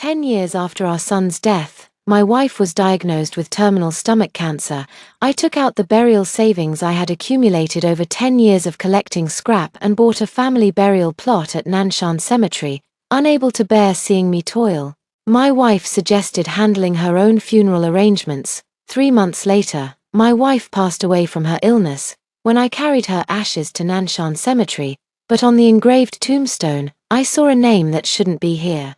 10 years after our son's death, my wife was diagnosed with terminal stomach cancer. I took out the burial savings I had accumulated over 10 years of collecting scrap and bought a family burial plot at Nanshan Cemetery, unable to bear seeing me toil. My wife suggested handling her own funeral arrangements. 3 months later, my wife passed away from her illness. When I carried her ashes to Nanshan Cemetery, but on the engraved tombstone, I saw a name that shouldn't be here.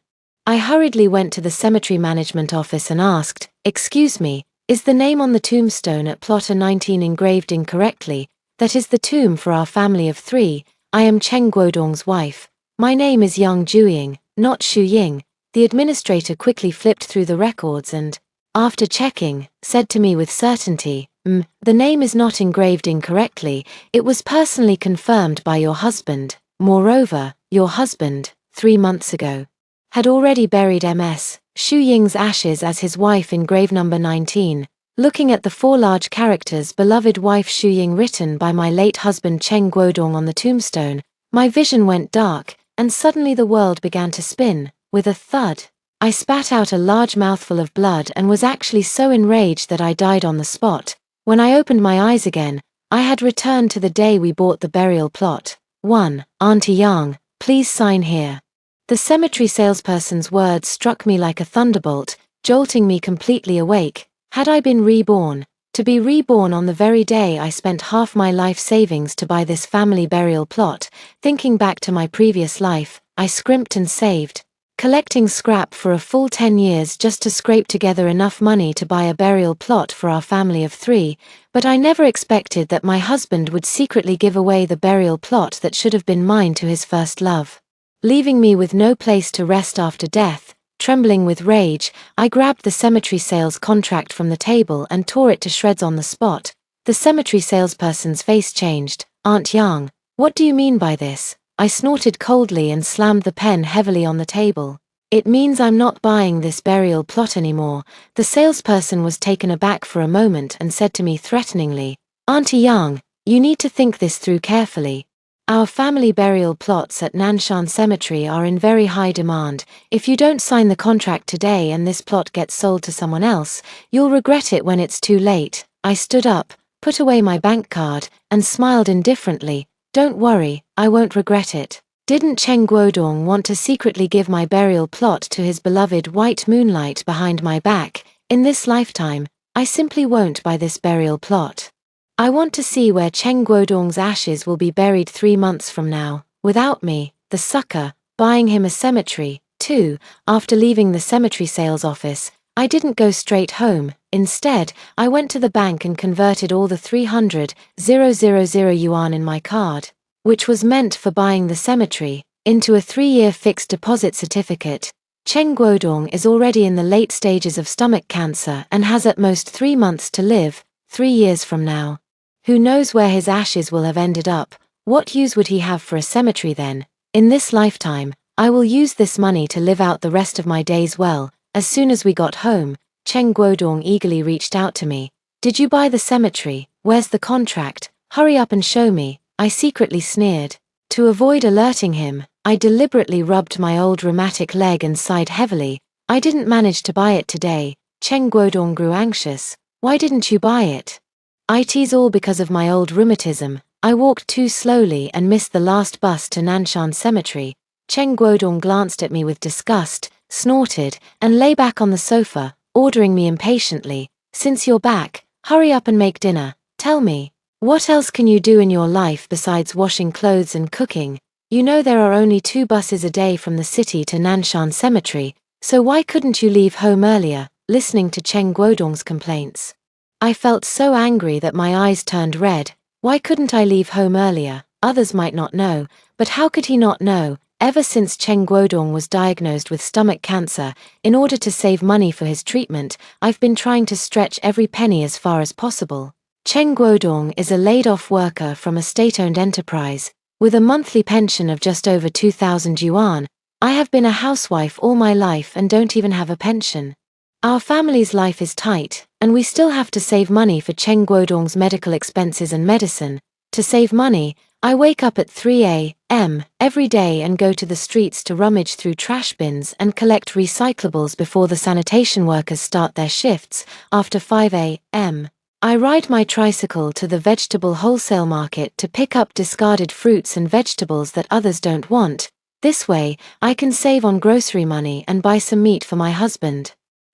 I hurriedly went to the cemetery management office and asked, "Excuse me, is the name on the tombstone at plotter 19 engraved incorrectly? That is the tomb for our family of 3. I am Cheng Guodong's wife. My name is Yang Jueying, not Xu Ying." The administrator quickly flipped through the records and, after checking, said to me with certainty, "The name is not engraved incorrectly. It was personally confirmed by your husband. Moreover, your husband, 3 months ago, had already buried Ms. Xu Ying's ashes as his wife in grave number 19. Looking at the 4 large characters "Beloved wife Xu Ying" written by my late husband Cheng Guodong on the tombstone, my vision went dark, and suddenly the world began to spin. With a thud, I spat out a large mouthful of blood and was actually so enraged that I died on the spot. When I opened my eyes again, I had returned to the day we bought the burial plot. 1. Auntie Yang, please sign here. The cemetery salesperson's words struck me like a thunderbolt, jolting me completely awake. Had I been reborn? To be reborn on the very day I spent half my life savings to buy this family burial plot. Thinking back to my previous life, I scrimped and saved, collecting scrap for a full 10 years just to scrape together enough money to buy a burial plot for our family of 3, but I never expected that my husband would secretly give away the burial plot that should have been mine to his first love. Leaving me with no place to rest after death, trembling with rage, I grabbed the cemetery sales contract from the table and tore it to shreds on the spot. The cemetery salesperson's face changed. "Aunt Yang, what do you mean by this?" I snorted coldly and slammed the pen heavily on the table. "It means I'm not buying this burial plot anymore." The salesperson was taken aback for a moment and said to me threateningly, "Auntie Yang, you need to think this through carefully. Our family burial plots at Nanshan Cemetery are in very high demand. If you don't sign the contract today and this plot gets sold to someone else, you'll regret it when it's too late." I stood up, put away my bank card, and smiled indifferently. "Don't worry, I won't regret it. Didn't Cheng Guodong want to secretly give my burial plot to his beloved white moonlight behind my back? In this lifetime, I simply won't buy this burial plot. I want to see where Cheng Guodong's ashes will be buried 3 months from now, without me, the sucker, buying him a cemetery." 2. After leaving the cemetery sales office, I didn't go straight home. Instead, I went to the bank and converted all the 300,000 yuan in my card, which was meant for buying the cemetery, into a 3-year fixed deposit certificate. Cheng Guodong is already in the late stages of stomach cancer and has at most 3 months to live. 3 years from now, who knows where his ashes will have ended up? What use would he have for a cemetery then? In this lifetime, I will use this money to live out the rest of my days well. As soon as we got home, Cheng Guodong eagerly reached out to me. "Did you buy the cemetery? Where's the contract? Hurry up and show me." I secretly sneered. To avoid alerting him, I deliberately rubbed my old rheumatic leg and sighed heavily. "I didn't manage to buy it today." Cheng Guodong grew anxious. "Why didn't you buy it?" "It's all because of my old rheumatism. I walked too slowly and missed the last bus to Nanshan Cemetery." Cheng Guodong glanced at me with disgust, snorted, and lay back on the sofa, ordering me impatiently, "Since you're back, hurry up and make dinner. Tell me, what else can you do in your life besides washing clothes and cooking? You know there are only 2 buses a day from the city to Nanshan Cemetery, so why couldn't you leave home earlier?" Listening to Cheng Guodong's complaints, I felt so angry that my eyes turned red. Why couldn't I leave home earlier? Others might not know, but how could he not know? Ever since Cheng Guodong was diagnosed with stomach cancer, in order to save money for his treatment, I've been trying to stretch every penny as far as possible. Cheng Guodong is a laid-off worker from a state-owned enterprise, with a monthly pension of just over 2,000 yuan. I have been a housewife all my life and don't even have a pension. Our family's life is tight, and we still have to save money for Cheng Guodong's medical expenses and medicine. To save money, I wake up at 3 a.m. every day and go to the streets to rummage through trash bins and collect recyclables before the sanitation workers start their shifts. After 5 a.m., I ride my tricycle to the vegetable wholesale market to pick up discarded fruits and vegetables that others don't want. This way, I can save on grocery money and buy some meat for my husband.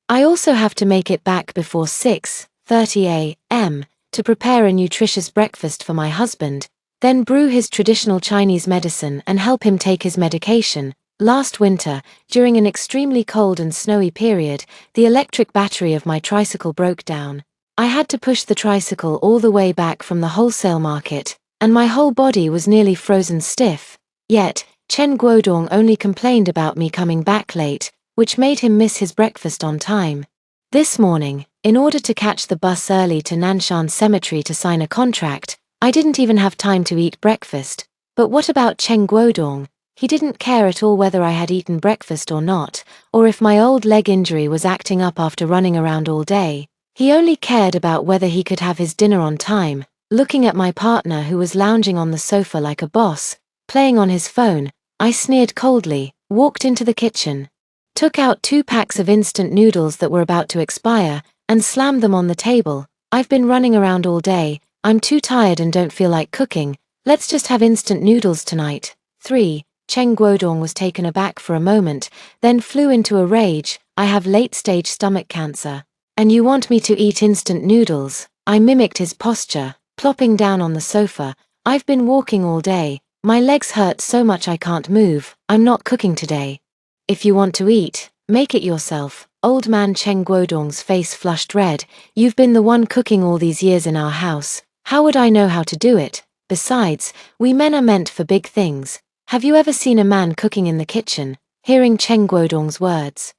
I also have to make it back before 6:30 a.m. to prepare a nutritious breakfast for my husband, then brew his traditional Chinese medicine and help him take his medication. Last winter, during an extremely cold and snowy period, the electric battery of my tricycle broke down. I had to push the tricycle all the way back from the wholesale market, and my whole body was nearly frozen stiff. Yet, Chen Guodong only complained about me coming back late, which made him miss his breakfast on time. This morning, in order to catch the bus early to Nanshan Cemetery to sign a contract, I didn't even have time to eat breakfast. But what about Chen Guodong? He didn't care at all whether I had eaten breakfast or not, or if my old leg injury was acting up after running around all day. He only cared about whether he could have his dinner on time. Looking at my partner who was lounging on the sofa like a boss, playing on his phone, I sneered coldly, walked into the kitchen, took out 2 packs of instant noodles that were about to expire, and slammed them on the table. I've been running around all day, I'm too tired and don't feel like cooking, let's just have instant noodles tonight. 3. Chen Guodong was taken aback for a moment, then flew into a rage. I have late-stage stomach cancer. And you want me to eat instant noodles? I mimicked his posture, plopping down on the sofa. I've been walking all day, my legs hurt so much I can't move, I'm not cooking today. If you want to eat, make it yourself. Old man Chen Guodong's face flushed red. You've been the one cooking all these years in our house. How would I know how to do it? Besides, we men are meant for big things. Have you ever seen a man cooking in the kitchen? Hearing Chen Guodong's words,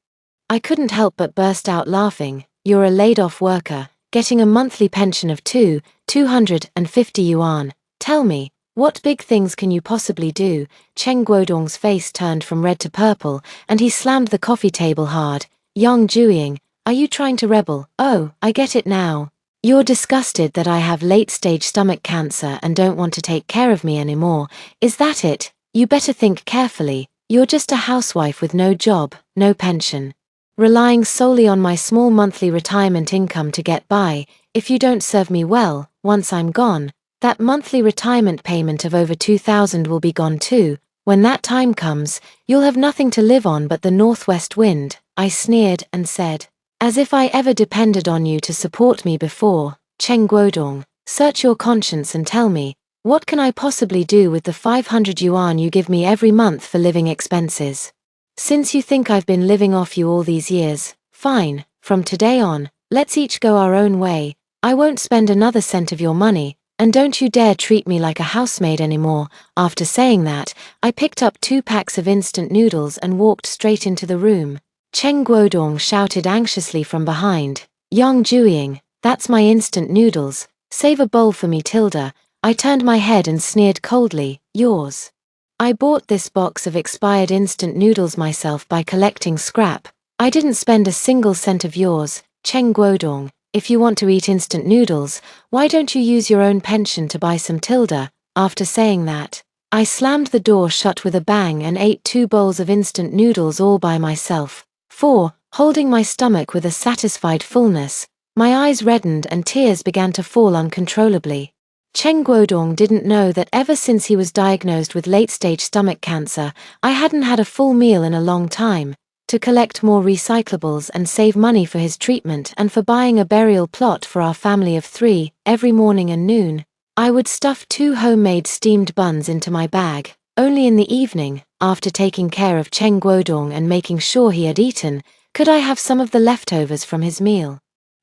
I couldn't help but burst out laughing. You're a laid-off worker, getting a monthly pension of 250 yuan. Tell me, what big things can you possibly do? Chen Guodong's face turned from red to purple, and he slammed the coffee table hard. Yang Jueying, are you trying to rebel? Oh, I get it now. You're disgusted that I have late-stage stomach cancer and don't want to take care of me anymore. Is that it? You better think carefully. You're just a housewife with no job, no pension, relying solely on my small monthly retirement income to get by. If you don't serve me well, once I'm gone, that monthly retirement payment of over 2,000 will be gone too. When that time comes, you'll have nothing to live on but the northwest wind. I sneered and said, as if I ever depended on you to support me before. Chen Guodong, search your conscience and tell me, what can I possibly do with the 500 yuan you give me every month for living expenses? Since you think I've been living off you all these years, fine, from today on, let's each go our own way. I won't spend another cent of your money, and don't you dare treat me like a housemaid anymore. After saying that, I picked up 2 packs of instant noodles and walked straight into the room. Chen Guodong shouted anxiously from behind, Yang Jueying, that's my instant noodles, save a bowl for me tilde. I turned my head and sneered coldly, yours. I bought this box of expired instant noodles myself by collecting scrap. I didn't spend a single cent of yours. Chen Guodong, if you want to eat instant noodles, why don't you use your own pension to buy some tilde? After saying that, I slammed the door shut with a bang and ate 2 bowls of instant noodles all by myself. 4. Holding my stomach with a satisfied fullness, my eyes reddened and tears began to fall uncontrollably. Chen Guodong didn't know that ever since he was diagnosed with late-stage stomach cancer, I hadn't had a full meal in a long time. To collect more recyclables and save money for his treatment and for buying a burial plot for our family of 3, every morning and noon, I would stuff 2 homemade steamed buns into my bag. Only in the evening, after taking care of Chen Guodong and making sure he had eaten, could I have some of the leftovers from his meal.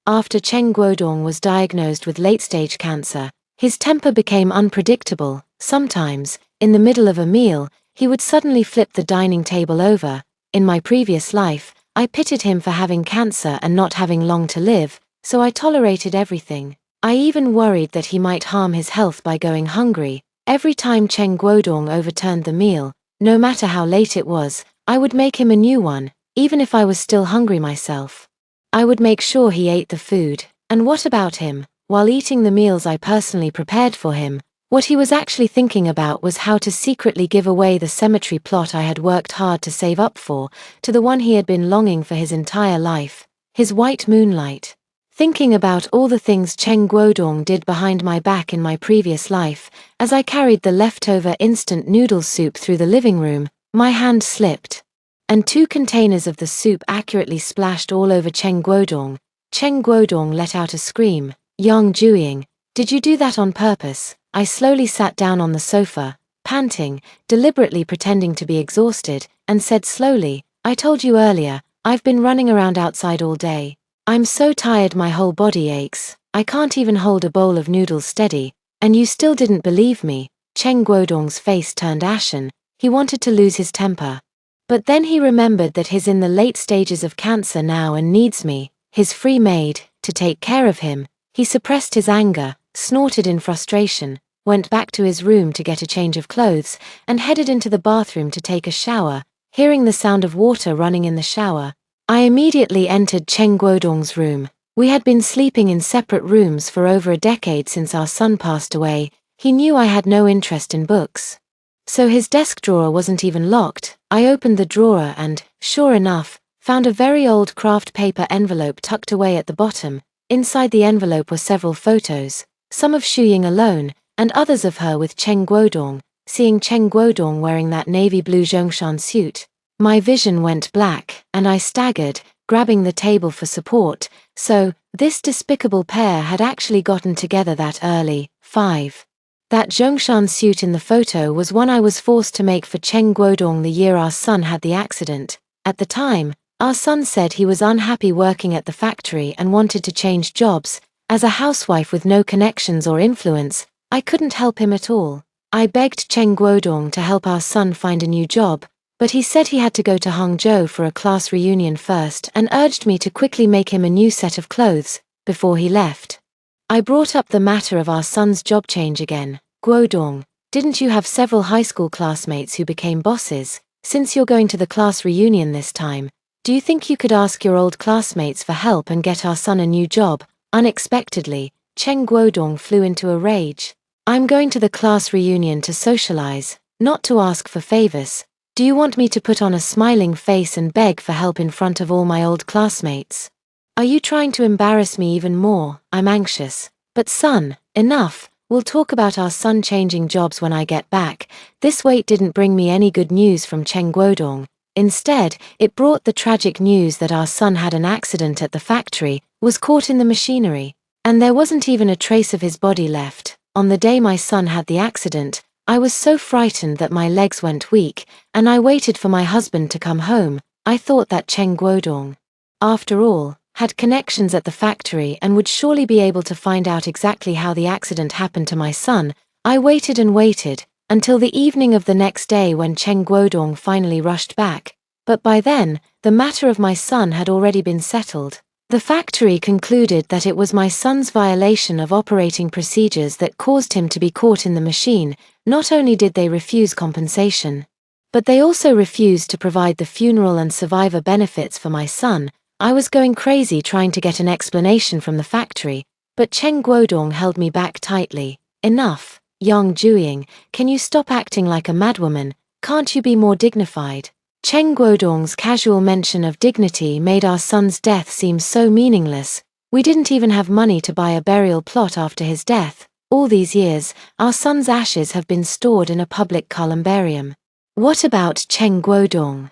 After Chen Guodong was diagnosed with late-stage cancer, his temper became unpredictable. Sometimes, in the middle of a meal, he would suddenly flip the dining table over. In my previous life, I pitied him for having cancer and not having long to live, so I tolerated everything. I even worried that he might harm his health by going hungry. Every time Chen Guodong overturned the meal, no matter how late it was, I would make him a new one, even if I was still hungry myself. I would make sure he ate the food. And what about him? While eating the meals I personally prepared for him, What he was actually thinking about was how to secretly give away the cemetery plot I had worked hard to save up for, to the one he had been longing for his entire life, his white moonlight. Thinking about all the things Cheng Guodong did behind my back in my previous life, as I carried the leftover instant noodle soup through the living room, my hand slipped, and 2 containers of the soup accurately splashed all over Cheng Guodong. Cheng Guodong let out a scream. Yang Jueying, did you do that on purpose? I slowly sat down on the sofa, panting, deliberately pretending to be exhausted, and said slowly, I told you earlier, I've been running around outside all day. I'm so tired my whole body aches, I can't even hold a bowl of noodles steady, and you still didn't believe me. Cheng Guodong's face turned ashen, he wanted to lose his temper. But then he remembered that he's in the late stages of cancer now and needs me, his free maid, to take care of him. He suppressed his anger, snorted in frustration, went back to his room to get a change of clothes, and headed into the bathroom to take a shower. Hearing the sound of water running in the shower, I immediately entered Cheng Guodong's room. We had been sleeping in separate rooms for over a decade since our son passed away. He knew I had no interest in books. So his desk drawer wasn't even locked. I opened the drawer and, sure enough, found a very old craft paper envelope tucked away at the bottom. Inside the envelope were several photos, some of Xu Ying alone, and others of her with Cheng Guodong. Seeing Cheng Guodong wearing that navy blue Zhongshan suit, my vision went black, and I staggered, grabbing the table for support. So, this despicable pair had actually gotten together that early. 5. That Zhongshan suit in the photo was one I was forced to make for Cheng Guodong the year our son had the accident. At the time, our son said he was unhappy working at the factory and wanted to change jobs. As a housewife with no connections or influence, I couldn't help him at all. I begged Cheng Guodong to help our son find a new job, but he said he had to go to Hangzhou for a class reunion first and urged me to quickly make him a new set of clothes before he left. I brought up the matter of our son's job change again. Guodong, didn't you have several high school classmates who became bosses? Since you're going to the class reunion this time, do you think you could ask your old classmates for help and get our son a new job? Unexpectedly, Cheng Guodong flew into a rage. I'm going to the class reunion to socialize, not to ask for favors. Do you want me to put on a smiling face and beg for help in front of all my old classmates? Are you trying to embarrass me even more? I'm anxious. But son, enough. We'll talk about our son changing jobs when I get back. This wait didn't bring me any good news from Cheng Guodong. Instead, it brought the tragic news that our son had an accident at the factory, was caught in the machinery, and there wasn't even a trace of his body left. On the day my son had the accident, I was so frightened that my legs went weak, and I waited for my husband to come home. I thought that Cheng Guodong, after all, had connections at the factory and would surely be able to find out exactly how the accident happened to my son. I waited and waited, until the evening of the next day when Cheng Guodong finally rushed back, but by then, the matter of my son had already been settled. The factory concluded that it was my son's violation of operating procedures that caused him to be caught in the machine. Not only did they refuse compensation, but they also refused to provide the funeral and survivor benefits for my son. I was going crazy trying to get an explanation from the factory, but Cheng Guodong held me back tightly. Enough. Yang Jueying, can you stop acting like a madwoman? Can't you be more dignified? Cheng Guodong's casual mention of dignity made our son's death seem so meaningless. We didn't even have money to buy a burial plot after his death. All these years, our son's ashes have been stored in a public columbarium. What about Cheng Guodong?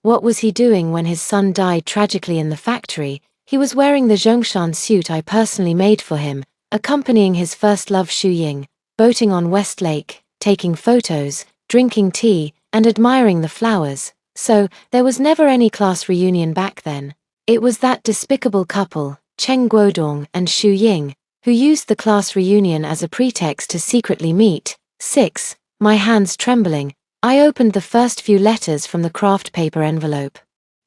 What was he doing when his son died tragically in the factory? He was wearing the Zhongshan suit I personally made for him, accompanying his first love Xu Ying, boating on West Lake, taking photos, drinking tea, and admiring the flowers. So, there was never any class reunion back then. It was that despicable couple, Cheng Guodong and Xu Ying, who used the class reunion as a pretext to secretly meet. 6. My hands trembling, I opened the first few letters from the craft paper envelope.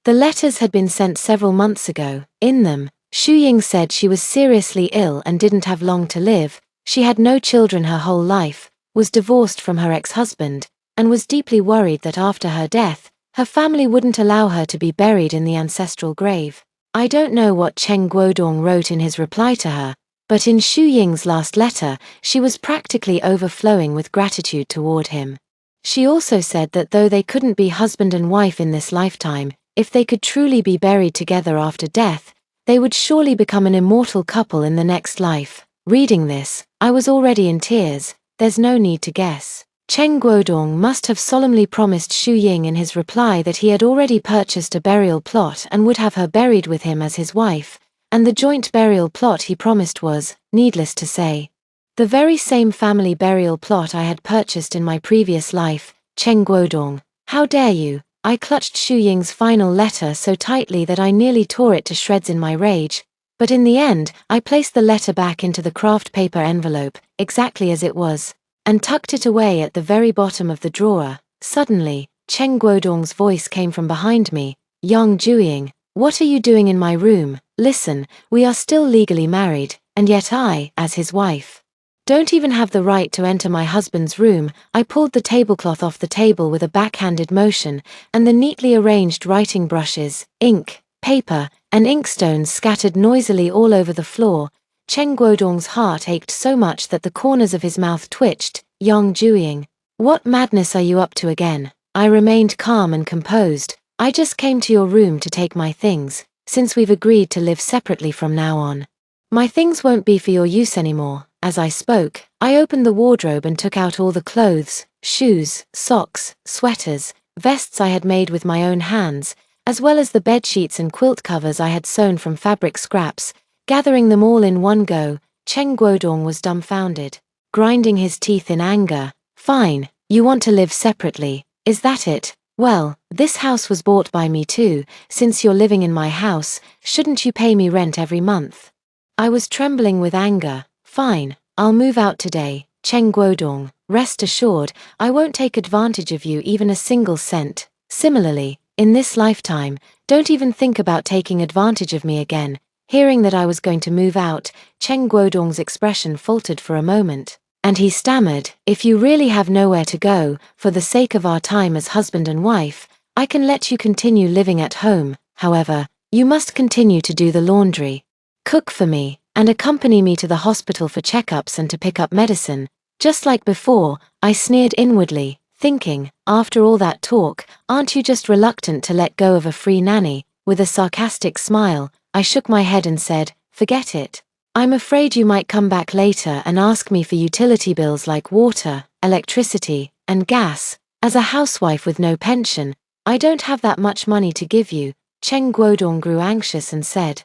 The letters had been sent several months ago. In them, Xu Ying said she was seriously ill and didn't have long to live. She had no children her whole life, was divorced from her ex-husband, and was deeply worried that after her death, her family wouldn't allow her to be buried in the ancestral grave. I don't know what Cheng Guodong wrote in his reply to her, But in Xu Ying's last letter, she was practically overflowing with gratitude toward him. She also said that though they couldn't be husband and wife in this lifetime, if they could truly be buried together after death, they would surely become an immortal couple in the next life. Reading this, I was already in tears. There's no need to guess. Cheng Guodong must have solemnly promised Xu Ying in his reply that he had already purchased a burial plot and would have her buried with him as his wife, and the joint burial plot he promised was, needless to say, the very same family burial plot I had purchased in my previous life. Cheng Guodong, how dare you? I clutched Xu Ying's final letter so tightly that I nearly tore it to shreds in my rage, but in the end, I placed the letter back into the craft paper envelope, exactly as it was, and tucked it away at the very bottom of the drawer. Suddenly, Cheng Guodong's voice came from behind me. Yang Jueying, what are you doing in my room? Listen, we are still legally married, and yet I, as his wife, don't even have the right to enter my husband's room. I pulled the tablecloth off the table with a backhanded motion, and the neatly arranged writing brushes, ink, paper, and inkstones scattered noisily all over the floor. Cheng Guodong's heart ached so much that the corners of his mouth twitched. Yang Jueying, what madness are you up to again? I remained calm and composed. I just came to your room to take my things, since we've agreed to live separately from now on. My things won't be for your use anymore. As I spoke, I opened the wardrobe and took out all the clothes, shoes, socks, sweaters, vests I had made with my own hands, as well as the bedsheets and quilt covers I had sewn from fabric scraps. Gathering them all in one go, Cheng Guodong was dumbfounded, grinding his teeth in anger. Fine, you want to live separately, is that it? Well, this house was bought by me too. Since you're living in my house, shouldn't you pay me rent every month? I was trembling with anger. Fine, I'll move out today. Cheng Guodong, rest assured, I won't take advantage of you even a single cent. Similarly, in this lifetime, don't even think about taking advantage of me again. Hearing that I was going to move out, Cheng Guodong's expression faltered for a moment, and he stammered, if you really have nowhere to go, for the sake of our time as husband and wife, I can let you continue living at home. However, you must continue to do the laundry, cook for me, and accompany me to the hospital for checkups and to pick up medicine. Just like before, I sneered inwardly, thinking, after all that talk, aren't you just reluctant to let go of a free nanny? With a sarcastic smile, I shook my head and said, forget it. I'm afraid you might come back later and ask me for utility bills like water, electricity, and gas. As a housewife with no pension, I don't have that much money to give you. Cheng Guodong grew anxious and said,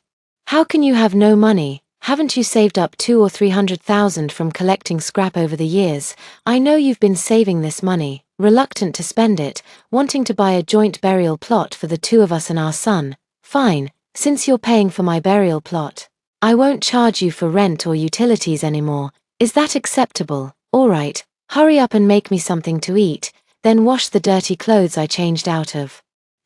how can you have no money? Haven't you saved up 200,000 or 300,000 from collecting scrap over the years? I know you've been saving this money, reluctant to spend it, wanting to buy a joint burial plot for the two of us and our son. Fine, since you're paying for my burial plot, I won't charge you for rent or utilities anymore. Is that acceptable? All right, hurry up and make me something to eat, then wash the dirty clothes I changed out of.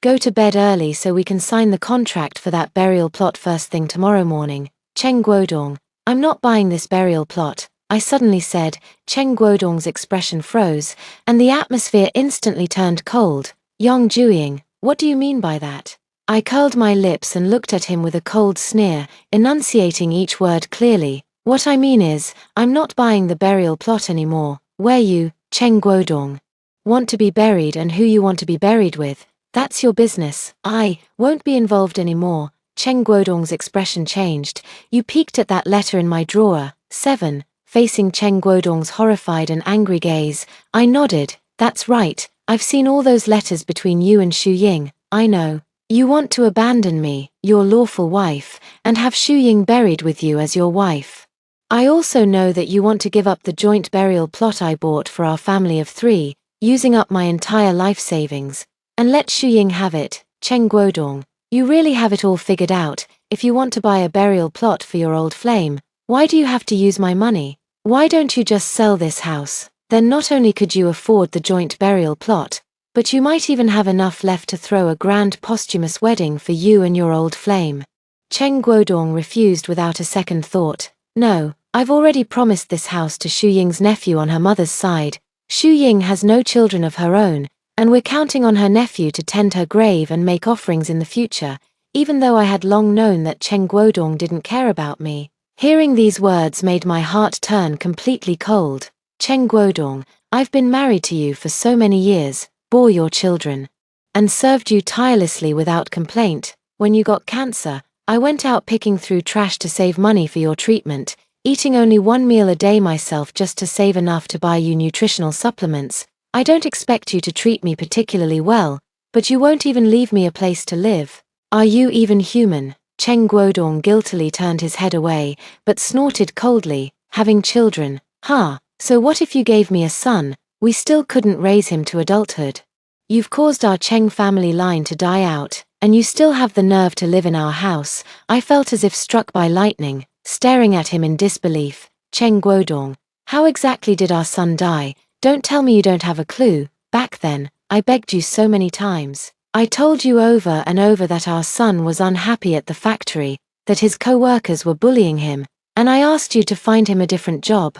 Go to bed early so we can sign the contract for that burial plot first thing tomorrow morning. Cheng Guodong, I'm not buying this burial plot, I suddenly said. Cheng Guodong's expression froze, and the atmosphere instantly turned cold. Yang Jueying, what do you mean by that? I curled my lips and looked at him with a cold sneer, enunciating each word clearly. What I mean is, I'm not buying the burial plot anymore. Where you, Cheng Guodong, want to be buried and who you want to be buried with, that's your business. I won't be involved anymore. Cheng Guodong's expression changed. You peeked at that letter in my drawer. 7. Facing Cheng Guodong's horrified and angry gaze, I nodded. That's right, I've seen all those letters between you and Xu Ying. I know. You want to abandon me, your lawful wife, and have Xu Ying buried with you as your wife. I also know that you want to give up the joint burial plot I bought for our family of 3, using up my entire life savings, and let Xu Ying have it. Cheng Guodong, you really have it all figured out. If you want to buy a burial plot for your old flame, why do you have to use my money? Why don't you just sell this house? Then not only could you afford the joint burial plot, but you might even have enough left to throw a grand posthumous wedding for you and your old flame. Cheng Guodong refused without a second thought. No, I've already promised this house to Xu Ying's nephew on her mother's side. Xu Ying has no children of her own, and we're counting on her nephew to tend her grave and make offerings in the future. Even though I had long known that Cheng Guodong didn't care about me, Hearing these words made my heart turn completely cold. Cheng Guodong, I've been married to you for so many years, bore your children, and served you tirelessly without complaint. When you got cancer, I went out picking through trash to save money for your treatment, eating only one meal a day myself just to save enough to buy you nutritional supplements. I don't expect you to treat me particularly well, but you won't even leave me a place to live. Are you even human? Cheng Guodong guiltily turned his head away, but snorted coldly, having children, huh? So what if you gave me a son? We still couldn't raise him to adulthood. You've caused our Cheng family line to die out, and you still have the nerve to live in our house. I felt as if struck by lightning, staring at him in disbelief. Cheng Guodong, how exactly did our son die? Don't tell me you don't have a clue. Back then, I begged you so many times. I told you over and over that our son was unhappy at the factory, that his co-workers were bullying him, and I asked you to find him a different job.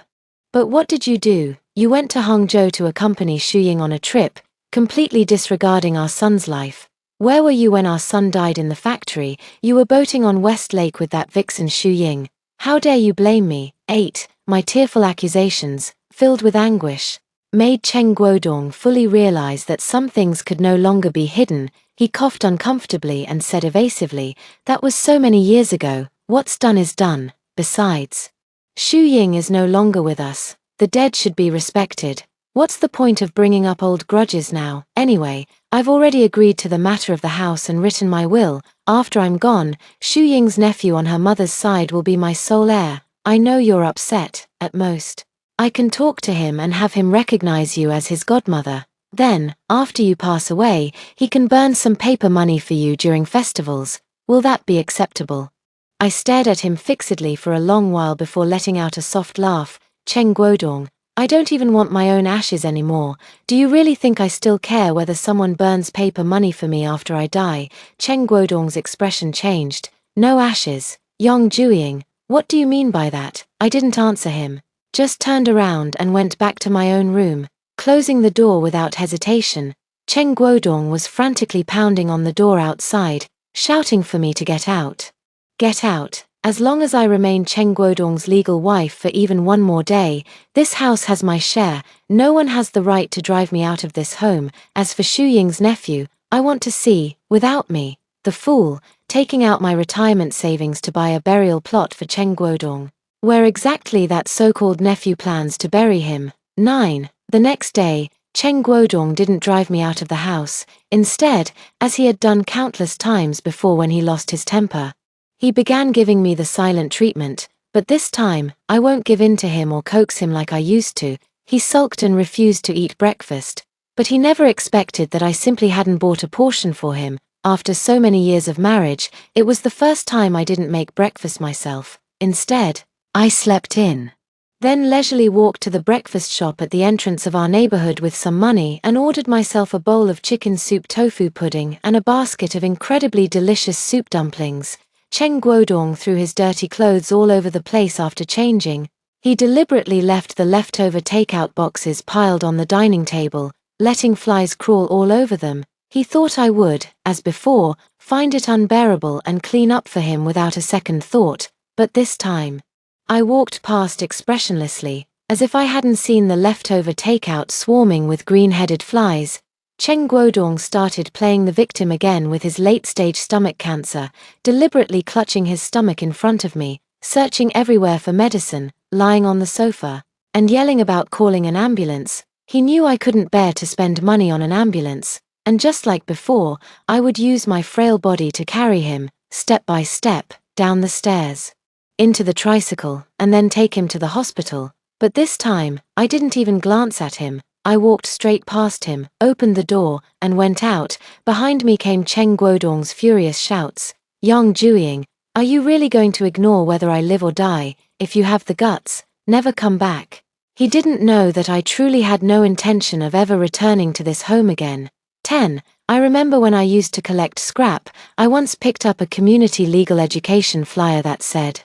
But what did you do? You went to Hangzhou to accompany Xu Ying on a trip, completely disregarding our son's life. Where were you when our son died in the factory? You were boating on West Lake with that vixen Xu Ying. How dare you blame me? 8. My tearful accusations, filled with anguish, made Cheng Guodong fully realize that some things could no longer be hidden. He coughed uncomfortably and said evasively, that was so many years ago, what's done is done. Besides, Xu Ying is no longer with us. The dead should be respected. What's the point of bringing up old grudges now? Anyway, I've already agreed to the matter of the house and written my will. After I'm gone, Xu Ying's nephew on her mother's side will be my sole heir. I know you're upset, at most. I can talk to him and have him recognize you as his godmother. Then, after you pass away, he can burn some paper money for you during festivals. Will that be acceptable? I stared at him fixedly for a long while before letting out a soft laugh. Cheng Guodong, I don't even want my own ashes anymore. Do you really think I still care whether someone burns paper money for me after I die? Cheng Guodong's expression changed. No ashes. Yang Jueying, what do you mean by that? I didn't answer him. Just turned around and went back to my own room, closing the door without hesitation. Cheng Guodong was frantically pounding on the door outside, shouting for me to get out. Get out. As long as I remain Cheng Guodong's legal wife for even one more day, this house has my share. No one has the right to drive me out of this home. As for Xu Ying's nephew, I want to see, without me, the fool, taking out my retirement savings to buy a burial plot for Cheng Guodong. Where exactly that so-called nephew plans to bury him. 9. The next day, Cheng Guodong didn't drive me out of the house. Instead, as he had done countless times before when he lost his temper, he began giving me the silent treatment, but this time, I won't give in to him or coax him like I used to. He sulked and refused to eat breakfast, but he never expected that I simply hadn't bought a portion for him. After so many years of marriage, it was the first time I didn't make breakfast myself. Instead, I slept in. Then leisurely walked to the breakfast shop at the entrance of our neighborhood with some money and ordered myself a bowl of chicken soup tofu pudding and a basket of incredibly delicious soup dumplings. Cheng Guodong threw his dirty clothes all over the place after changing. He deliberately left the leftover takeout boxes piled on the dining table, letting flies crawl all over them. He thought I would, as before, find it unbearable and clean up for him without a second thought, but this time, I walked past expressionlessly, as if I hadn't seen the leftover takeout swarming with green-headed flies. Cheng Guodong started playing the victim again with his late-stage stomach cancer, deliberately clutching his stomach in front of me, searching everywhere for medicine, lying on the sofa, and yelling about calling an ambulance. He knew I couldn't bear to spend money on an ambulance, and just like before, I would use my frail body to carry him, step by step, down the stairs, into the tricycle, and then take him to the hospital. But this time, I didn't even glance at him. I walked straight past him, opened the door, and went out. Behind me came Cheng Guodong's furious shouts. Yang Jueying, are you really going to ignore whether I live or die? If you have the guts, never come back. He didn't know that I truly had no intention of ever returning to this home again. 10. I remember when I used to collect scrap, I once picked up a community legal education flyer that said,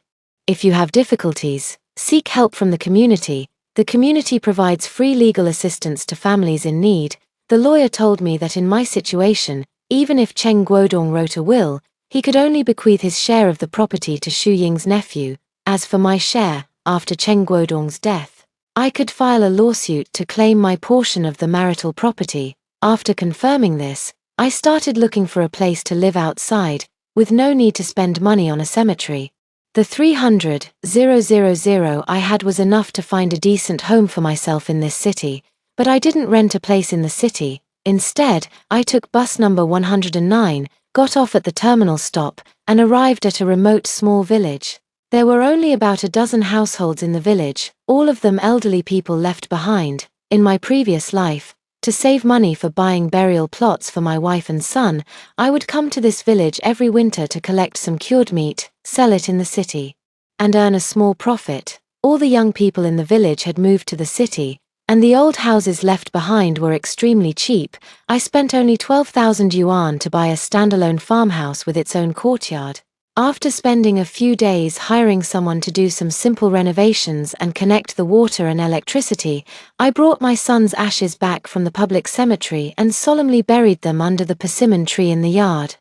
if you have difficulties, seek help from the community. The community provides free legal assistance to families in need. The lawyer told me that in my situation, even if Cheng Guodong wrote a will, he could only bequeath his share of the property to Xu Ying's nephew. As for my share, after Cheng Guodong's death, I could file a lawsuit to claim my portion of the marital property. After confirming this, I started looking for a place to live outside, with no need to spend money on a cemetery. The 300,000 I had was enough to find a decent home for myself in this city, but I didn't rent a place in the city. Instead, I took bus number 109, got off at the terminal stop, and arrived at a remote small village. There were only about a dozen households in the village, all of them elderly people left behind. In my previous life, to save money for buying burial plots for my wife and son, I would come to this village every winter to collect some cured meat, sell it in the city, and earn a small profit. All the young people in the village had moved to the city, and the old houses left behind were extremely cheap. I spent only 12,000 yuan to buy a standalone farmhouse with its own courtyard. After spending a few days hiring someone to do some simple renovations and connect the water and electricity, I brought my son's ashes back from the public cemetery and solemnly buried them under the persimmon tree in the yard.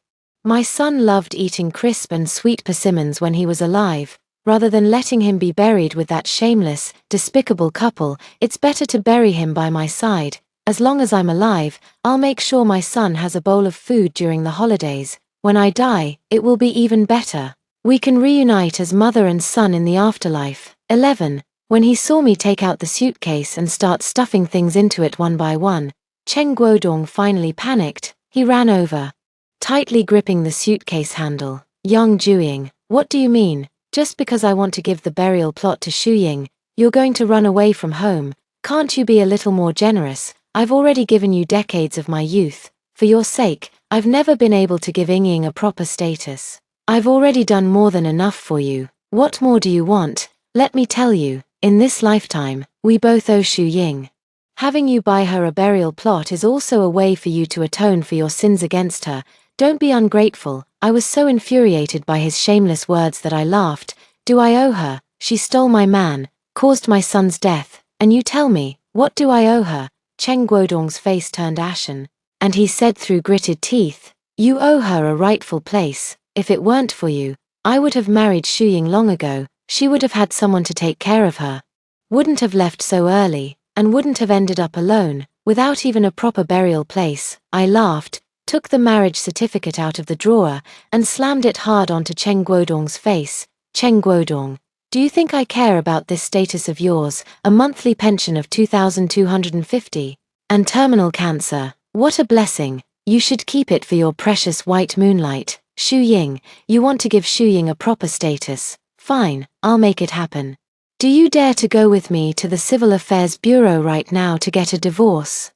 My son loved eating crisp and sweet persimmons when he was alive. Rather than letting him be buried with that shameless, despicable couple, it's better to bury him by my side. As long as I'm alive, I'll make sure my son has a bowl of food during the holidays. When I die, it will be even better. We can reunite as mother and son in the afterlife. 11. When he saw me take out the suitcase and start stuffing things into it one by one, Cheng Guodong finally panicked. He ran over, tightly gripping the suitcase handle. Yang Juying, what do you mean? Just because I want to give the burial plot to Shu Ying, you're going to run away from home? Can't you be a little more generous? I've already given you decades of my youth. For your sake, I've never been able to give Ying a proper status. I've already done more than enough for you. What more do you want? Let me tell you, in this lifetime, we both owe Shu Ying. Having you buy her a burial plot is also a way for you to atone for your sins against her. Don't be ungrateful. I was so infuriated by his shameless words that I laughed. Do I owe her? She stole my man, caused my son's death, and you tell me, what do I owe her? Cheng Guodong's face turned ashen, and he said through gritted teeth, you owe her a rightful place. If it weren't for you, I would have married Shu Ying long ago. She would have had someone to take care of her. Wouldn't have left so early, and wouldn't have ended up alone, without even a proper burial place. I laughed, took the marriage certificate out of the drawer, and slammed it hard onto Cheng Guodong's face. Cheng Guodong, do you think I care about this status of yours, a monthly pension of 2,250, and terminal cancer? What a blessing. You should keep it for your precious white moonlight. Shu Ying, you want to give Shu Ying a proper status. Fine, I'll make it happen. Do you dare to go with me to the Civil Affairs Bureau right now to get a divorce?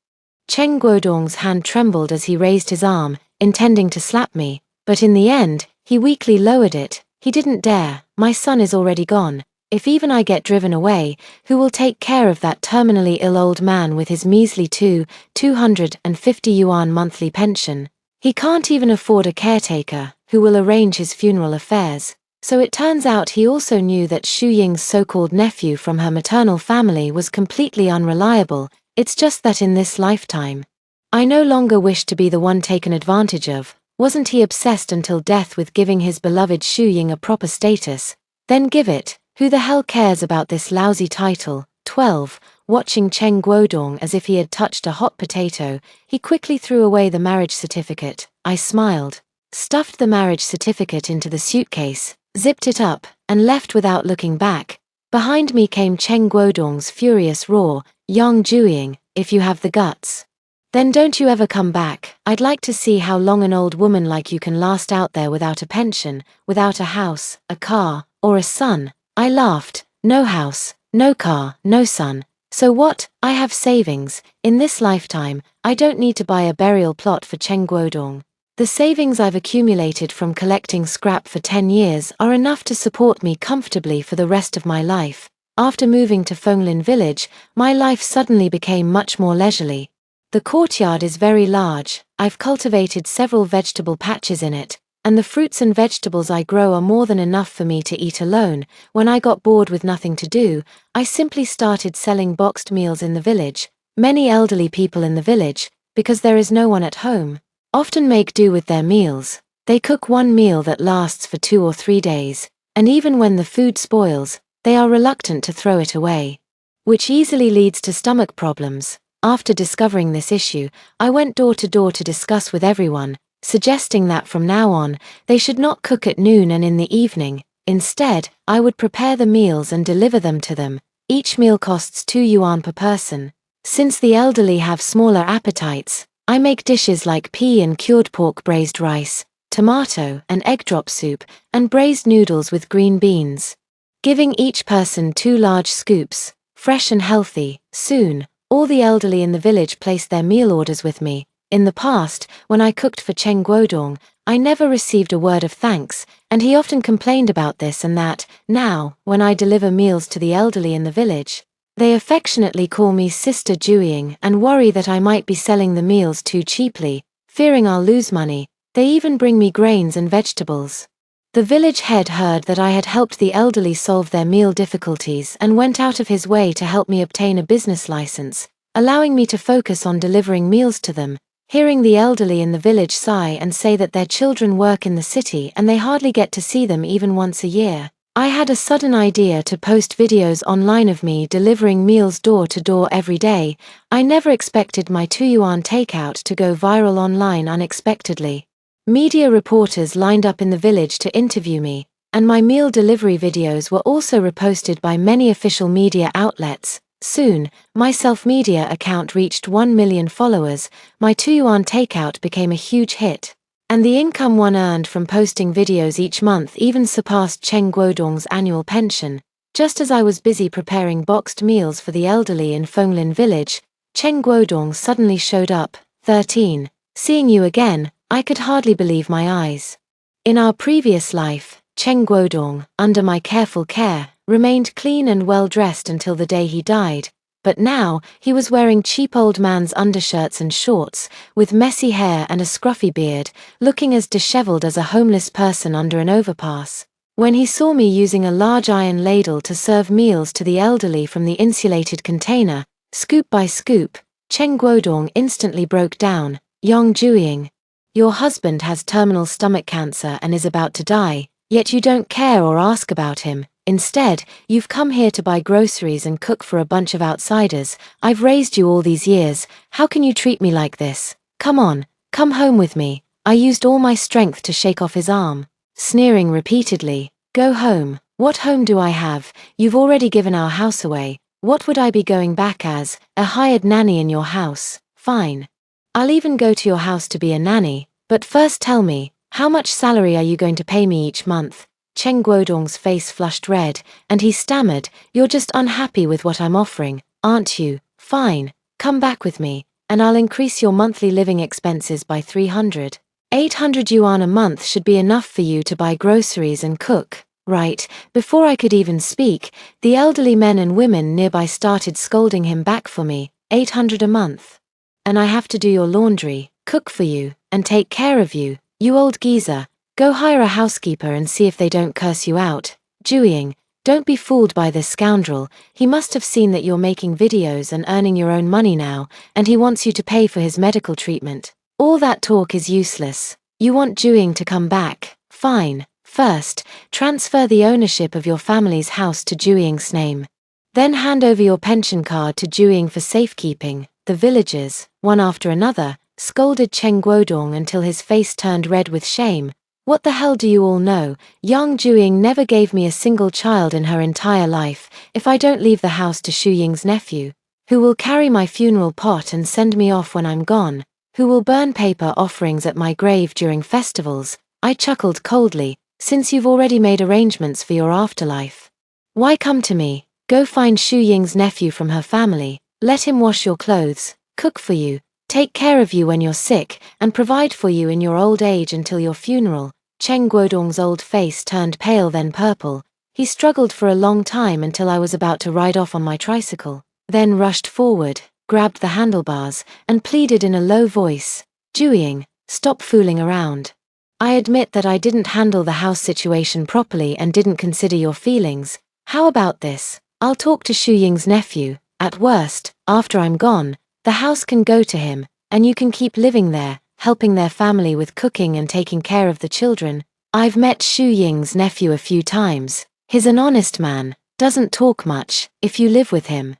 Cheng Guodong's hand trembled as he raised his arm, intending to slap me, but in the end, he weakly lowered it. He didn't dare. My son is already gone. If even I get driven away, who will take care of that terminally ill old man with his measly 250 yuan monthly pension? He can't even afford a caretaker, who will arrange his funeral affairs. So it turns out he also knew that Shu Ying's so-called nephew from her maternal family was completely unreliable. It's just that in this lifetime, I no longer wish to be the one taken advantage of. Wasn't he obsessed until death with giving his beloved Shu Ying a proper status? Then give it. Who the hell cares about this lousy title? 12. Watching Cheng Guodong as if he had touched a hot potato, he quickly threw away the marriage certificate. I smiled, stuffed the marriage certificate into the suitcase, zipped it up, and left without looking back. Behind me came Cheng Guodong's furious roar, Yang Juying, if you have the guts, then don't you ever come back. I'd like to see how long an old woman like you can last out there without a pension, without a house, a car, or a son. I laughed. No house, no car, no son. So what? I have savings. In this lifetime, I don't need to buy a burial plot for Cheng Guodong. The savings I've accumulated from collecting scrap for 10 years are enough to support me comfortably for the rest of my life. After moving to Fenglin village, my life suddenly became much more leisurely. The courtyard is very large. I've cultivated several vegetable patches in it, and the fruits and vegetables I grow are more than enough for me to eat alone. When I got bored with nothing to do, I simply started selling boxed meals in the village. Many elderly people in the village, because there is no one at home, often make do with their meals. They cook one meal that lasts for 2 or 3 days. And even when the food spoils, they are reluctant to throw it away, which easily leads to stomach problems. After discovering this issue, I went door to door to discuss with everyone, suggesting that from now on, they should not cook at noon and in the evening. Instead, I would prepare the meals and deliver them to them. Each meal costs 2 yuan per person. Since the elderly have smaller appetites, I make dishes like pea and cured pork, braised rice, tomato and egg drop soup, and braised noodles with green beans, giving each person 2 large scoops, fresh and healthy. Soon, all the elderly in the village placed their meal orders with me. In the past, when I cooked for Cheng Guodong, I never received a word of thanks, and he often complained about this and that. Now, when I deliver meals to the elderly in the village, they affectionately call me Sister Juying and worry that I might be selling the meals too cheaply, fearing I'll lose money. They even bring me grains and vegetables. The village head heard that I had helped the elderly solve their meal difficulties and went out of his way to help me obtain a business license, allowing me to focus on delivering meals to them. Hearing the elderly in the village sigh and say that their children work in the city and they hardly get to see them even once a year, I had a sudden idea to post videos online of me delivering meals door to door every day. I never expected my 2 yuan takeout to go viral online unexpectedly. Media reporters lined up in the village to interview me, and my meal delivery videos were also reposted by many official media outlets. Soon, my self-media account reached 1 million followers. My 2 yuan takeout became a huge hit, and the income one earned from posting videos each month even surpassed Cheng Guodong's annual pension. Just as I was busy preparing boxed meals for the elderly in Fenglin village, Cheng Guodong suddenly showed up. 13. Seeing you again, I could hardly believe my eyes. In our previous life, Cheng Guodong, under my careful care, remained clean and well-dressed until the day he died, but now he was wearing cheap old man's undershirts and shorts, with messy hair and a scruffy beard, looking as disheveled as a homeless person under an overpass. When he saw me using a large iron ladle to serve meals to the elderly from the insulated container, scoop by scoop, Cheng Guodong instantly broke down. Yong Juying, your husband has terminal stomach cancer and is about to die, yet you don't care or ask about him. Instead, you've come here to buy groceries and cook for a bunch of outsiders. I've raised you all these years. How can you treat me like this? Come on, come home with me. I used all my strength to shake off his arm, sneering repeatedly. Go home. What home do I have? You've already given our house away. What would I be going back as? A hired nanny in your house? Fine. I'll even go to your house to be a nanny, but first tell me, how much salary are you going to pay me each month? Cheng Guodong's face flushed red, and he stammered, you're just unhappy with what I'm offering, aren't you? Fine, come back with me, and I'll increase your monthly living expenses by 300. 800 yuan a month should be enough for you to buy groceries and cook, right? Before I could even speak, the elderly men and women nearby started scolding him back for me. 800 a month. And I have to do your laundry, cook for you, and take care of you, you old geezer. Go hire a housekeeper and see if they don't curse you out. Juying, don't be fooled by this scoundrel. He must have seen that you're making videos and earning your own money now, and he wants you to pay for his medical treatment. All that talk is useless. You want Juying to come back? Fine. First, transfer the ownership of your family's house to Juying's name. Then hand over your pension card to Juying for safekeeping. The villagers, one after another, scolded Cheng Guodong until his face turned red with shame. What the hell do you all know? Yang Juying never gave me a single child in her entire life. If I don't leave the house to Shu Ying's nephew, who will carry my funeral pot and send me off when I'm gone, who will burn paper offerings at my grave during festivals, I chuckled coldly, since you've already made arrangements for your afterlife. Why come to me? Go find Shu Ying's nephew from her family, let him wash your clothes, cook for you, take care of you when you're sick, and provide for you in your old age until your funeral. Cheng Guodong's old face turned pale then purple. He struggled for a long time until I was about to ride off on my tricycle, then rushed forward, grabbed the handlebars, and pleaded in a low voice, Juying, stop fooling around. I admit that I didn't handle the house situation properly and didn't consider your feelings. How about this? I'll talk to Shu Ying's nephew. At worst, after I'm gone, the house can go to him, and you can keep living there, helping their family with cooking and taking care of the children. I've met Xu Ying's nephew a few times. He's an honest man, doesn't talk much, if you live with him.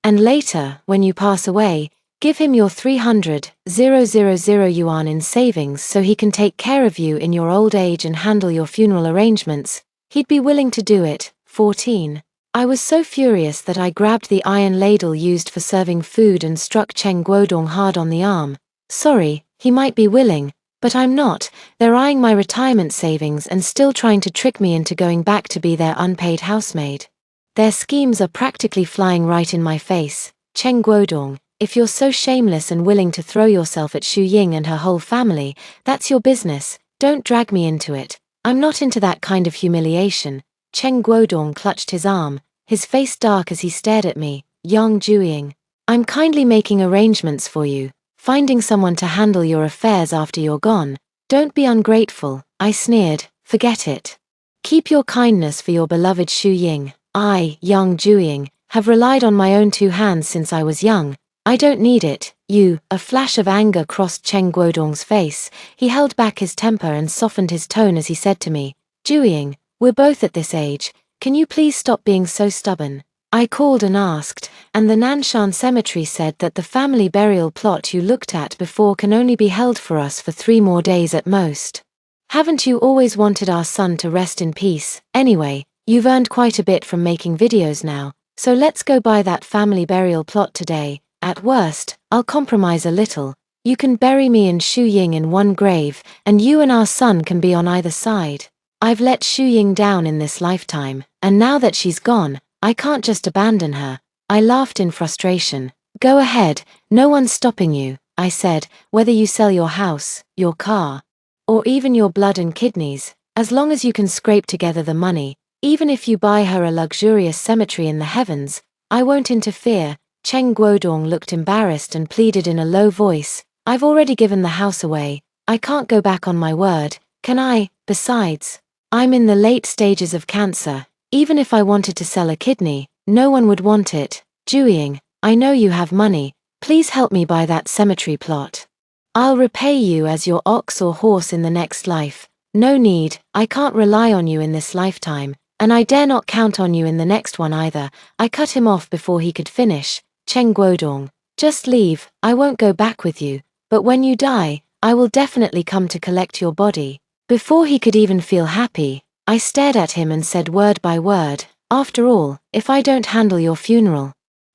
And later, when you pass away, give him your 300,000 yuan in savings so he can take care of you in your old age and handle your funeral arrangements. He'd be willing to do it. 14. I was so furious that I grabbed the iron ladle used for serving food and struck Cheng Guodong hard on the arm. Sorry, he might be willing, but I'm not. They're eyeing my retirement savings and still trying to trick me into going back to be their unpaid housemaid. Their schemes are practically flying right in my face. Cheng Guodong, if you're so shameless and willing to throw yourself at Xu Ying and her whole family, that's your business, don't drag me into it. I'm not into that kind of humiliation. Cheng Guodong clutched his arm, his face dark as he stared at me. Yang Jueying, I'm kindly making arrangements for you, finding someone to handle your affairs after you're gone. Don't be ungrateful, I sneered, forget it. Keep your kindness for your beloved Xu Ying. I, Yang Jueying, have relied on my own two hands since I was young. I don't need it. You. A flash of anger crossed Cheng Guodong's face. He held back his temper and softened his tone as he said to me, Jueying, we're both at this age. Can you please stop being so stubborn? I called and asked, and the Nanshan Cemetery said that the family burial plot you looked at before can only be held for us for 3 more days at most. Haven't you always wanted our son to rest in peace? Anyway, you've earned quite a bit from making videos now, so let's go buy that family burial plot today. At worst, I'll compromise a little. You can bury me and Xu Ying in one grave, and you and our son can be on either side. I've let Xu Ying down in this lifetime, and now that she's gone, I can't just abandon her. I laughed in frustration. Go ahead, no one's stopping you, I said, whether you sell your house, your car, or even your blood and kidneys, as long as you can scrape together the money, even if you buy her a luxurious cemetery in the heavens, I won't interfere. Cheng Guodong looked embarrassed and pleaded in a low voice, I've already given the house away, I can't go back on my word, can I? Besides, I'm in the late stages of cancer. Even if I wanted to sell a kidney, no one would want it. Jueying, I know you have money, please help me buy that cemetery plot. I'll repay you as your ox or horse in the next life. No need, I can't rely on you in this lifetime, and I dare not count on you in the next one either. I cut him off before he could finish. Cheng Guodong, just leave, I won't go back with you, but when you die, I will definitely come to collect your body. Before he could even feel happy, I stared at him and said word by word, after all, if I don't handle your funeral,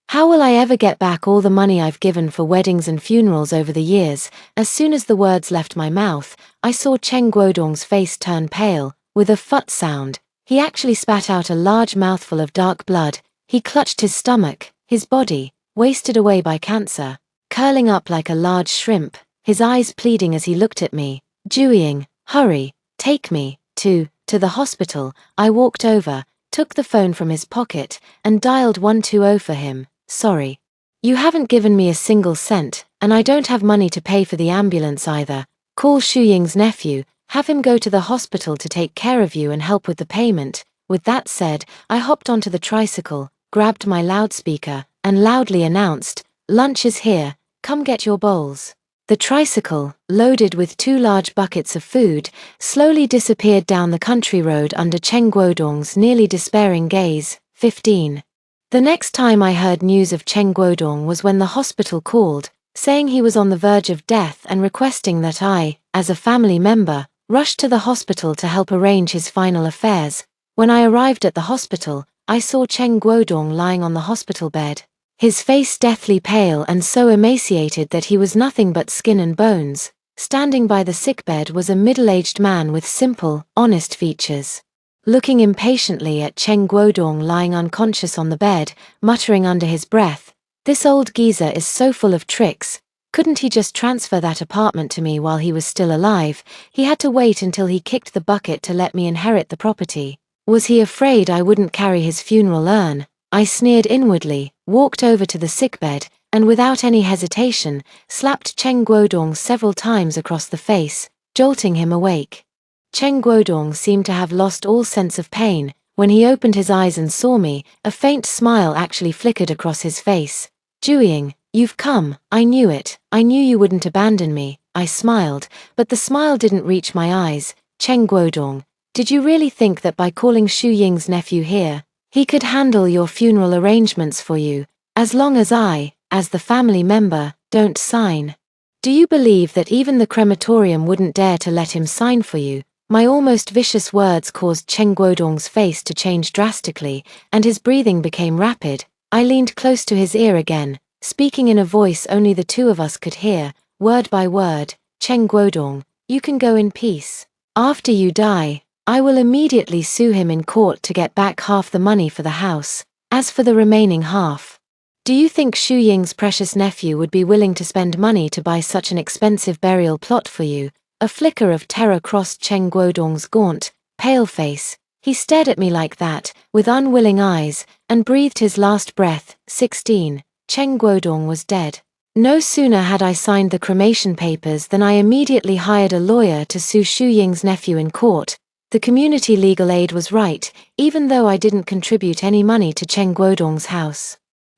how will I ever get back all the money I've given for weddings and funerals over the years? As soon as the words left my mouth, I saw Cheng Guodong's face turn pale. With a phut sound, he actually spat out a large mouthful of dark blood. He clutched his stomach, his body, wasted away by cancer, curling up like a large shrimp, his eyes pleading as he looked at me. Jueying, hurry, take me to the hospital. I walked over, took the phone from his pocket, and dialed 120 for him. Sorry. You haven't given me a single cent, and I don't have money to pay for the ambulance either. Call Xu Ying's nephew, have him go to the hospital to take care of you and help with the payment. With that said, I hopped onto the tricycle, grabbed my loudspeaker, and loudly announced, lunch is here, come get your bowls. The tricycle, loaded with 2 large buckets of food, slowly disappeared down the country road under Cheng Guodong's nearly despairing gaze. 15. The next time I heard news of Cheng Guodong was when the hospital called, saying he was on the verge of death and requesting that I, as a family member, rush to the hospital to help arrange his final affairs. When I arrived at the hospital, I saw Cheng Guodong lying on the hospital bed, his face deathly pale and so emaciated that he was nothing but skin and bones. Standing by the sickbed was a middle-aged man with simple, honest features. Looking impatiently at Cheng Guodong lying unconscious on the bed, muttering under his breath, this old geezer is so full of tricks, couldn't he just transfer that apartment to me while he was still alive? He had to wait until he kicked the bucket to let me inherit the property. Was he afraid I wouldn't carry his funeral urn? I sneered inwardly, walked over to the sickbed, and without any hesitation, slapped Cheng Guodong several times across the face, jolting him awake. Cheng Guodong seemed to have lost all sense of pain. When he opened his eyes and saw me, a faint smile actually flickered across his face. Jueying, you've come, I knew it, I knew you wouldn't abandon me. I smiled, but the smile didn't reach my eyes. Cheng Guodong, did you really think that by calling Xu Ying's nephew here, he could handle your funeral arrangements for you, as long as I, as the family member, don't sign? Do you believe that even the crematorium wouldn't dare to let him sign for you? My almost vicious words caused Cheng Guodong's face to change drastically, and his breathing became rapid. I leaned close to his ear again, speaking in a voice only the two of us could hear, word by word. Cheng Guodong, you can go in peace. After you die, I will immediately sue him in court to get back half the money for the house. As for the remaining half, do you think Xu Ying's precious nephew would be willing to spend money to buy such an expensive burial plot for you? A flicker of terror crossed Cheng Guodong's gaunt, pale face. He stared at me like that, with unwilling eyes, and breathed his last breath. 16. Cheng Guodong was dead. No sooner had I signed the cremation papers than I immediately hired a lawyer to sue Xu Ying's nephew in court. The community legal aid was right, even though I didn't contribute any money to Cheng Guodong's house.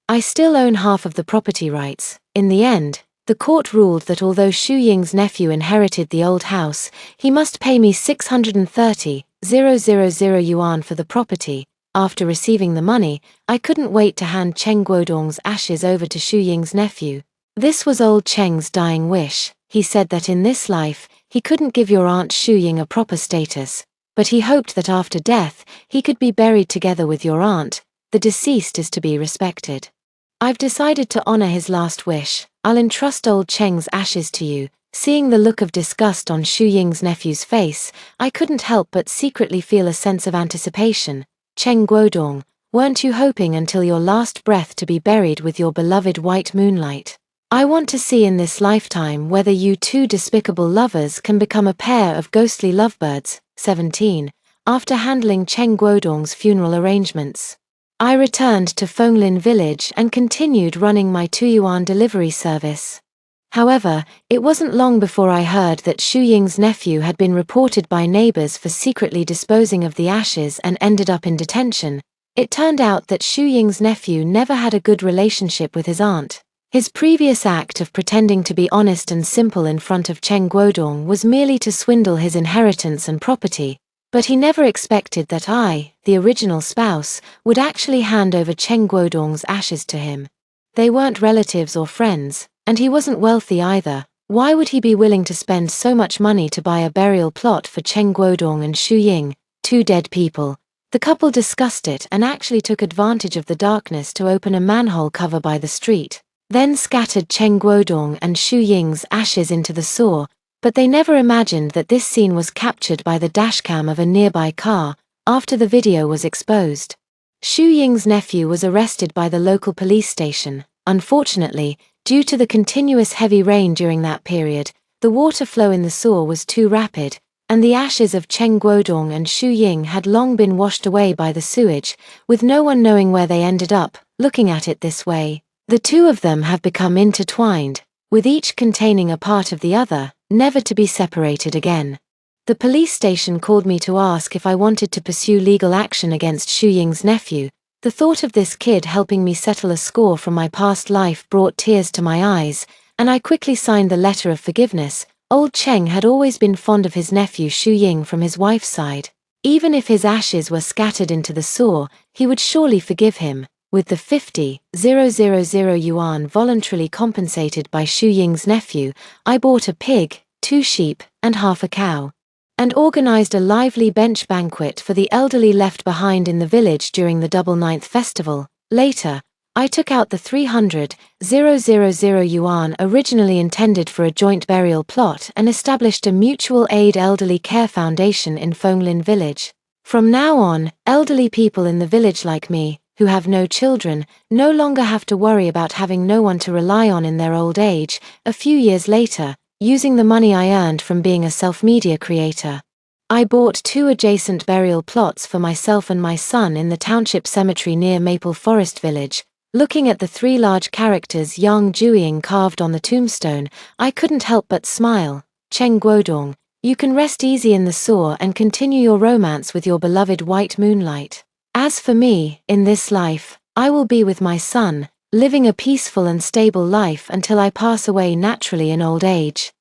I still own half of the property rights. In the end, the court ruled that although Xu Ying's nephew inherited the old house, he must pay me 630,000 yuan for the property. After receiving the money, I couldn't wait to hand Cheng Guodong's ashes over to Xu Ying's nephew. This was old Cheng's dying wish. He said that in this life, he couldn't give your Aunt Xu Ying a proper status, but he hoped that after death, he could be buried together with your aunt. The deceased is to be respected. I've decided to honor his last wish. I'll entrust old Cheng's ashes to you. Seeing the look of disgust on Xu Ying's nephew's face, I couldn't help but secretly feel a sense of anticipation. Cheng Guodong, weren't you hoping until your last breath to be buried with your beloved white moonlight? I want to see in this lifetime whether you two despicable lovers can become a pair of ghostly lovebirds. 17. After handling Cheng Guodong's funeral arrangements, I returned to Fenglin village and continued running my 2-yuan delivery service. However, it wasn't long before I heard that Xu Ying's nephew had been reported by neighbors for secretly disposing of the ashes and ended up in detention. It turned out that Xu Ying's nephew never had a good relationship with his aunt. His previous act of pretending to be honest and simple in front of Cheng Guodong was merely to swindle his inheritance and property, but he never expected that I, the original spouse, would actually hand over Cheng Guodong's ashes to him. They weren't relatives or friends, and he wasn't wealthy either. Why would he be willing to spend so much money to buy a burial plot for Cheng Guodong and Xu Ying, two dead people? The couple discussed it and actually took advantage of the darkness to open a manhole cover by the street, then scattered Cheng Guodong and Xu Ying's ashes into the sewer, but they never imagined that this scene was captured by the dashcam of a nearby car. After the video was exposed, Xu Ying's nephew was arrested by the local police station. Unfortunately, due to the continuous heavy rain during that period, the water flow in the sewer was too rapid, and the ashes of Cheng Guodong and Xu Ying had long been washed away by the sewage, with no one knowing where they ended up. Looking at it this way, the two of them have become intertwined, with each containing a part of the other, never to be separated again. The police station called me to ask if I wanted to pursue legal action against Xu Ying's nephew. The thought of this kid helping me settle a score from my past life brought tears to my eyes, and I quickly signed the letter of forgiveness. Old Cheng had always been fond of his nephew Xu Ying from his wife's side. Even if his ashes were scattered into the sewer, he would surely forgive him. With the 50,000 yuan voluntarily compensated by Xu Ying's nephew, I bought a pig, 2 sheep, and half a cow, and organized a lively bench banquet for the elderly left behind in the village during the Double Ninth festival. Later, I took out the 300,000 yuan originally intended for a joint burial plot and established a mutual aid elderly care foundation in Fenglin village. From now on, elderly people in the village like me, who have no children, no longer have to worry about having no one to rely on in their old age. A few years later, using the money I earned from being a self-media creator, I bought 2 adjacent burial plots for myself and my son in the township cemetery near Maple Forest village. Looking at the 3 large characters Yang Jueying carved on the tombstone, I couldn't help but smile. Cheng Guodong, you can rest easy in the sewer and continue your romance with your beloved white moonlight. As for me, in this life, I will be with my son, living a peaceful and stable life until I pass away naturally in old age.